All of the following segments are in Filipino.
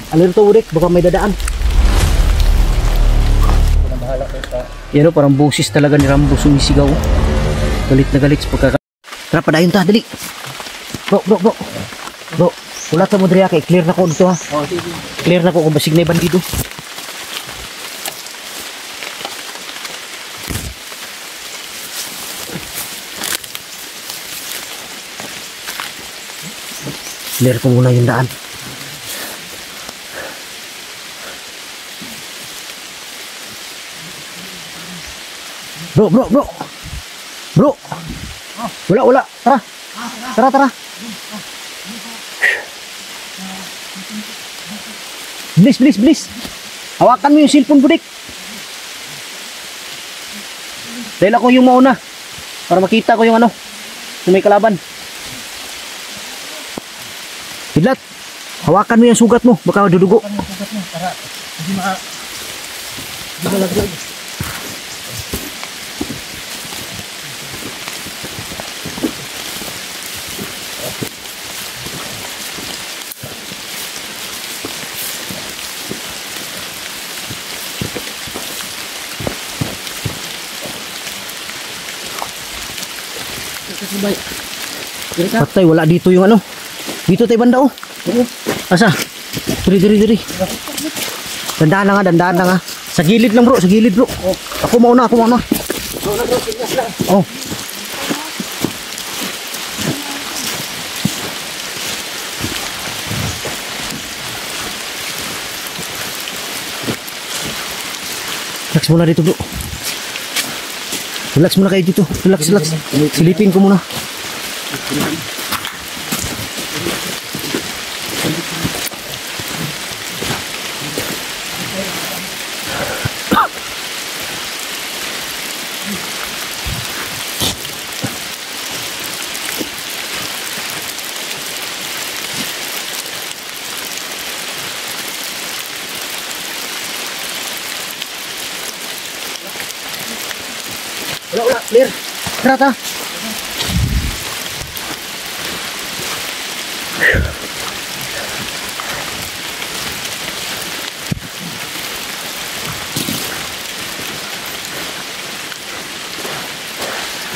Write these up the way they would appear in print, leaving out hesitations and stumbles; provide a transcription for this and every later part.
Alerto Budik, baka may dadaan. Yan o, parang boses talaga ni Rambo sumisigaw. Galit na galit sa pagkaka... Tara, padayon ta, dali. Bro, wala ka mo diri kay clear na ko dito ha. Clear na ko kung basig na yung bandido. Clear ko muna yung daan. Bro. Wala. Tara. Bilis. Hawakan mo yung cellphone, Budik. Dahil ako yung mauna. Para makita ko yung ano. Yung may kalaban. Kidlat, hawakan mo yung sugat mo. Baka dudugo. Para hindi malaglag. Patay, wala dito yung ano. Dito tayo banda oh. Asa? Diri. Dandaan na nga. Sa gilid lang bro, Ako mauna. Oh. Relax muna dito bro. Relax muna kayo dito. Relax. Silipin ko muna. Wala, clear. Tara.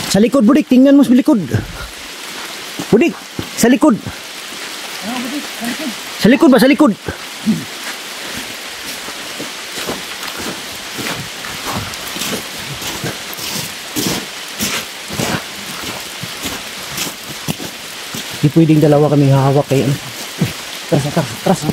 Sa likod, Budik. Tingnan mo sa likod. Budik, sa likod. Sa likod ba? Sa likod. Di pwedeng dalawa kami hahawak kayo. Atras.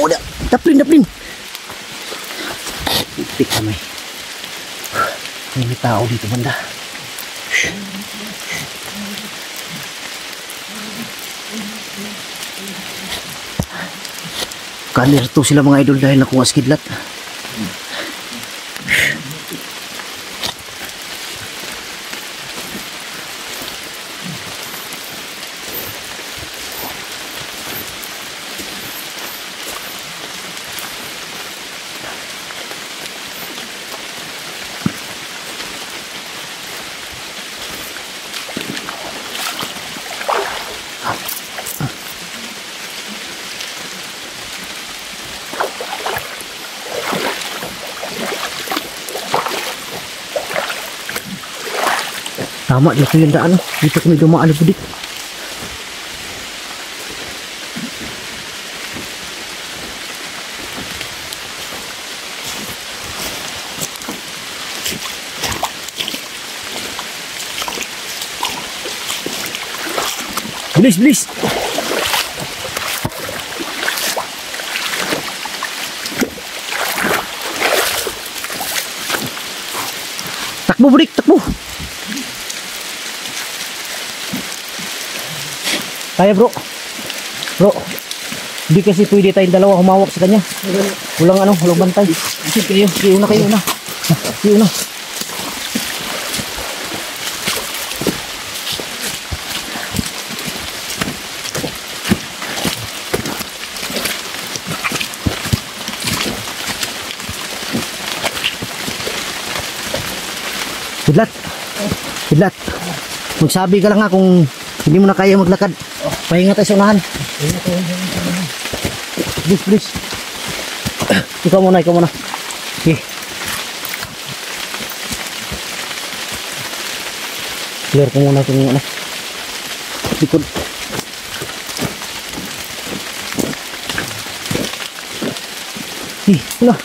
Udah. Daplin. Tik kami. May tao dito banda. Kalerto sila mga idol dahil nakuha sa kidlat. Tama dito yung daan. Dito kami dumaan, Budik. Bilis. Takbo, Budik, takbo. Kaya bro, hindi kasi pwede tayong dalawa humawak sa kanya. Walang bantay. Kayo una. Kidlat. Kidlat. Magsabi ka lang nga kung hindi mo na kaya maglakad. Pahinga tayo sa unahan. Please, please. Ikaw muna, ikaw muna. Okay. Clear ko muna itong ano. Likod. Wala.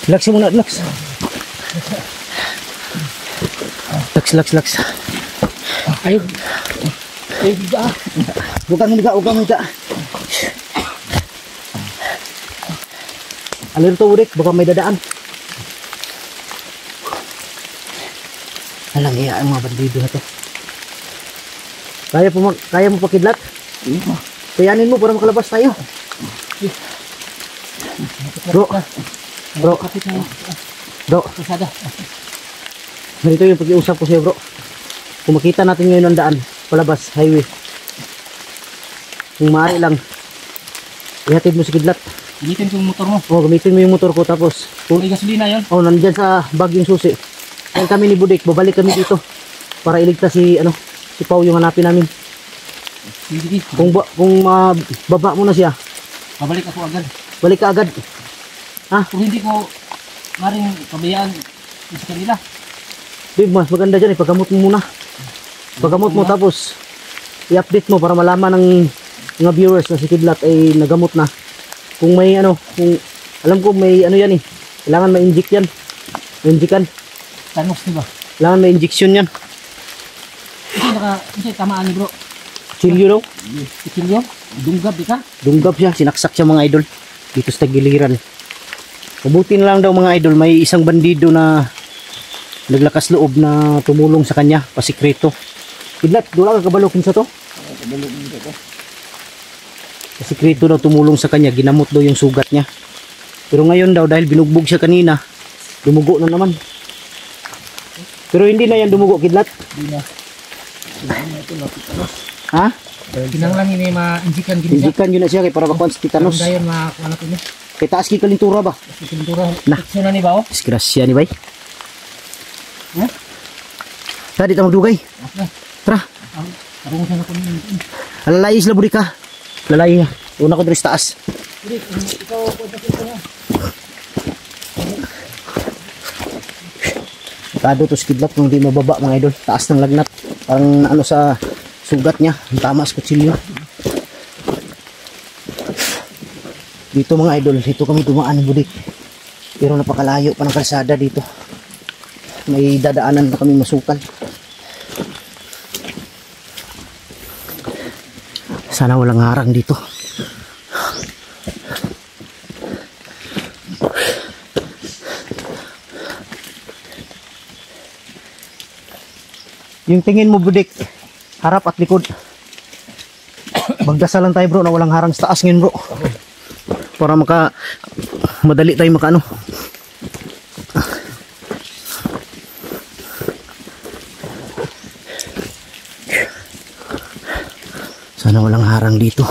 Relax muna, relax. Relax. Ayun. Ayun, diba? Huwag kang higa. Alerto ulit, baka may dadaan. Alang iya ang mga bandido na to. Kaya mo pakidlat? Kayanin mo para makalabas tayo. Bro. Pasada. Ganito yung pag-iusap ko sa'yo, bro. Kung makita natin ngayon ang daan, palabas, highway. Kung maaari lang, ihatid mo si Kidlat. Gamitin ko yung motor mo. Gamitin mo yung motor ko, tapos May gasolina yun. nandyan sa bag yung susi. Yan kami ni Budik, babalik kami dito para iligtas si Pau yung hanapin namin. Sige. Kung baba mo na siya, Pabalik ako agad. balik ka agad. Kung hindi ko maring pabayaan sa kanila. Babe, mas maganda dyan, ipagamot mo muna. Pagamot mo, tapos i-update mo para malaman ng mga viewers na si Kidlat ay nagamot na. Kung may kung alam ko may yan kailangan ma-inject yan. Ma-injectan. Tanos, diba? Kailangan ma-injection yan. Kasi tamaan ni bro. Chilyo daw. Ikilyo. Dunggab, di ka? Dunggab siya, sinaksak siya mga idol. Dito sa giliran. Mabuti na lang daw mga idol, may isang bandido na naglakas loob na tumulong sa kanya, pasikreto. Kidlat, doon ka kabalokin sa to? Kabalokin ka to. Pasikreto daw tumulong sa kanya, ginamot daw yung sugat niya. Pero ngayon daw, dahil binugbog siya kanina, dumugo na naman. Pero hindi na yan dumugo, Kidlat. Hindi na. Ha? Kinanglang ini ma-injikan gini siya. Injikan yun na siya kay para makuha sa titanos. Dayon makakuha na ito niya. Kay taas kay kalintura ba? Pintura. Nah. Sino ni ba o? Disgrasya ni bay. Ha? Tadi ta magdugay. Tara. Tarong siya na kunin. Alalay isla budi ka. Lalay niya. Una ko diri sa taas. Ikaw po sa niya. Kado to skidlat kung di mababa mga idol. Taas ng lagnat. Parang sa sugat niya. Tama sa kutsilyo. Dito mga idol, dito kami dumaan Budik. Pero napakalayo pa ng kalsada dito. May dadaanan na kami masukal. Sana walang harang dito. Yung tingin mo Budik, harap at likod. Magdasalan tayo bro na walang harang sa taas ngayon bro. Para madali tayo makaano. Sana walang harang dito.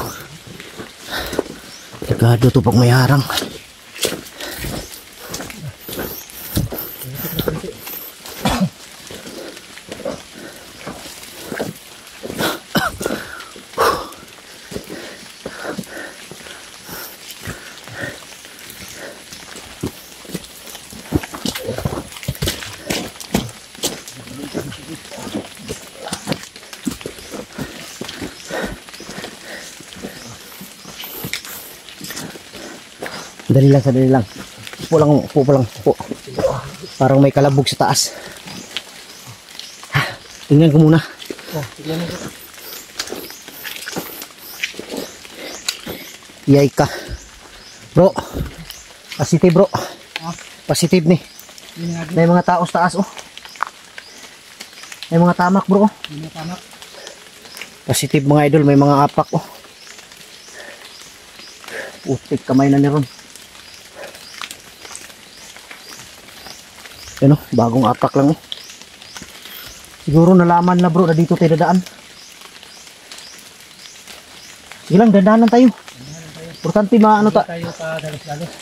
Delikado to pag may harang. Dali lang. Upo lang. Parang may kalabog sa taas. Tingnan ko muna. Tignan mo. Yay ka. Bro. Positive bro. Positive ni. May mga tao sa taas oh. May mga tamak bro. May tamak. Positive mga idol, may mga apak oh. Putik kamay na ni Ron. Ano, bagong apak lang oh. Siguro nalaman na bro na dito tayo dadaan. Sige lang, dandanan tayo. Importante maano Tayo pa dalos-dalos.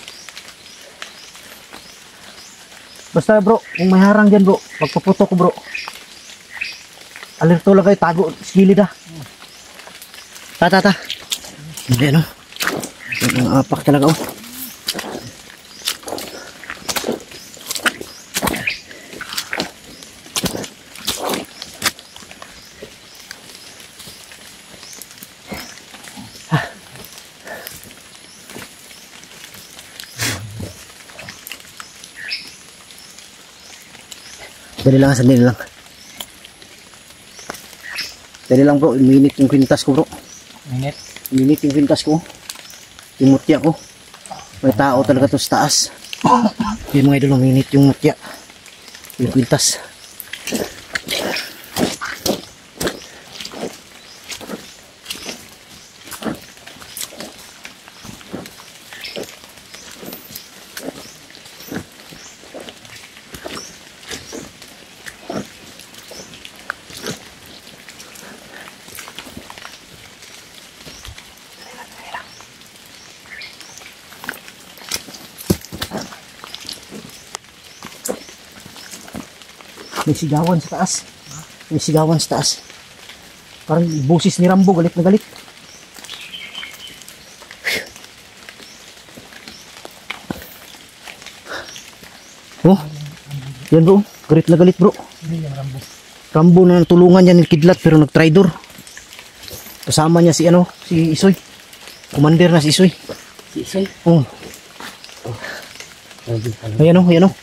Basta bro, kung may harang dyan bro, pagpaputo ko bro. Alerto lang kayo, tago, skilid ah. Ta. Hindi ano. Ang apak talaga oh. Dali lang, sandali lang. Dali lang bro, minute yung kwintas ko bro. Minute yung kwintas ko. Yung mutya ko. May tao talaga to sa taas. Yung mga idol, minute yung mutya. Yung kwintas. May sigawan sa taas. May sigawan sa taas. Parang busis ni Rambo, galit na galit. Oh, yan bro, galit na galit bro. Rambo na tulungan niya ng kidlat pero nagtraidor. Kasama niya si ano, si Isoy. Commander na si Isoy. Si Isoy? Oh. Ayan o, ayan o.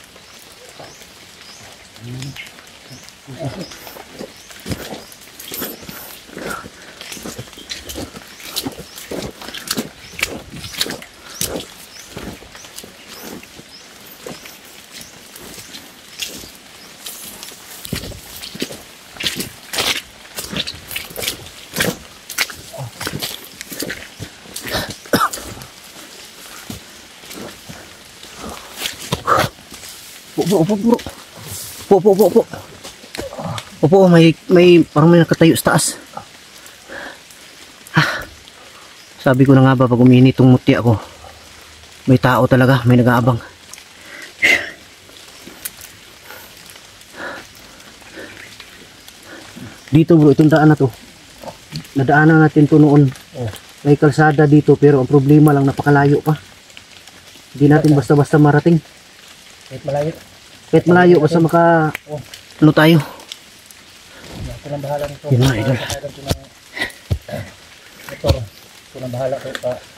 Opo, may parang may nakatayo sa taas. Sabi ko na nga ba pag uminit itong mutya ko, may tao talaga, may nag-aabang. Dito bro, itong daan na to, nadaanan natin to noon. May kalsada dito pero ang problema lang napakalayo pa. Hindi natin basta-basta marating. Kahit malayo basta maka ano tayo. Yun na idol.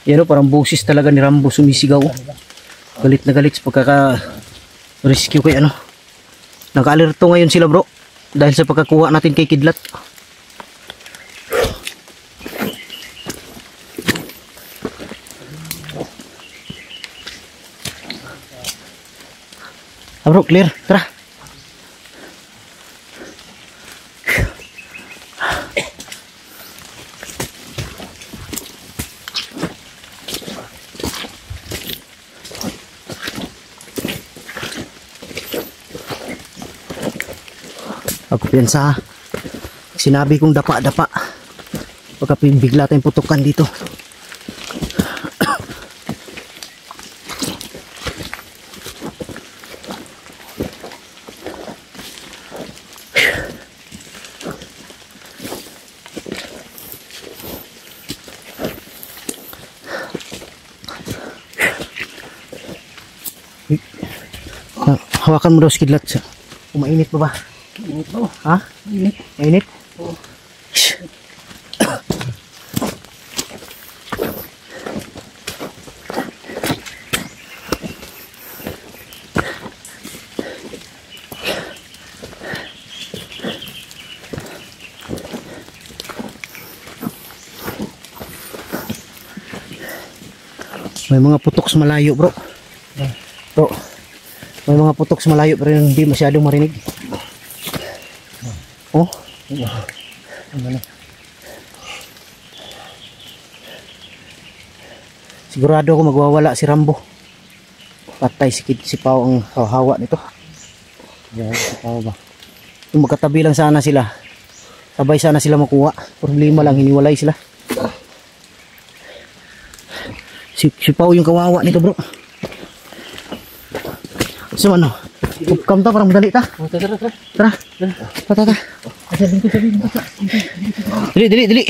Yan o, parang busis talaga ni Rambo sumisigaw. Galit na galit sa pagkaka-rescue kay ano. Naka-alerto ngayon sila bro dahil sa pagkakuha natin kay Kidlat. Bro, clear. Tara. Ako piyansa. Sinabi kong dapa-dapa. Pagka bigla tayong putukan dito. Hawakan mo daw si Kidlat. Umainit pa ba? Init ba? Ha? Init. Mainit? Oo. May mga putok sa malayo bro. Bro, may mga putok sa malayo pero hindi masyadong marinig. Oh. Sigurado ako magwawala si Rambo. Patay si Pao ang hawa nito. Yan, si Pao ba? Kung magkatabi lang sana sila, sabay sana sila makuha. Problema lang, hiniwalay sila. Si Pao yung kawawa nito bro. So ano? Upcam ta, parang madali ta. Tara, tara, tara. Tara. Tara. Tara. Dili.